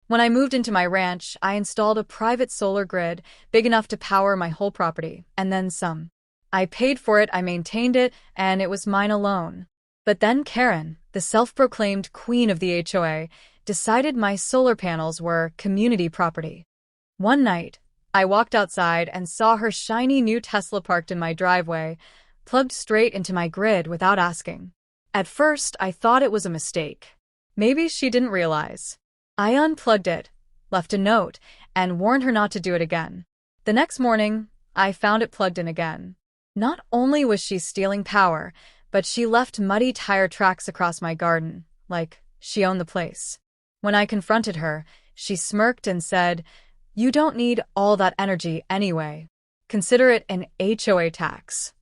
When I moved into my ranch, I installed a private solar grid big enough to power my whole property, and then some. I paid for it, I maintained it, and it was mine alone. But then Karen, the self-proclaimed queen of the HOA, decided my solar panels were community property. One night, I walked outside and saw her shiny new Tesla parked in my driveway, plugged straight into my grid without asking. At first, I thought it was a mistake. Maybe she didn't realize. I unplugged it, left a note, and warned her not to do it again. The next morning, I found it plugged in again. Not only was she stealing power, but she left muddy tire tracks across my garden, like she owned the place. When I confronted her, she smirked and said, "You don't need all that energy anyway. Consider it an HOA tax."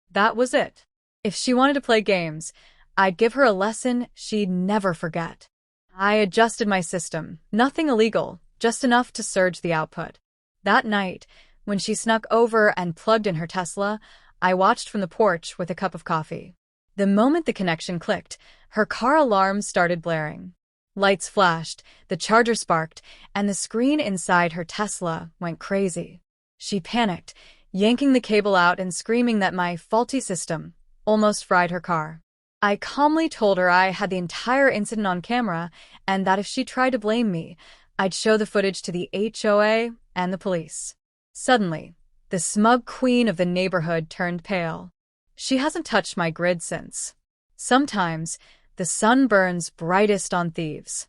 That was it. If she wanted to play games, I'd give her a lesson she'd never forget. I adjusted my system, nothing illegal, just enough to surge the output. That night, when she snuck over and plugged in her Tesla, I watched from the porch with a cup of coffee. The moment the connection clicked, her car alarm started blaring. Lights flashed, the charger sparked, and the screen inside her Tesla went crazy. She panicked, yanking the cable out and screaming that my faulty system almost fried her car. I calmly told her I had the entire incident on camera and that if she tried to blame me, I'd show the footage to the HOA and the police. Suddenly, the smug queen of the neighborhood turned pale. She hasn't touched my grid since. Sometimes, the sun burns brightest on thieves.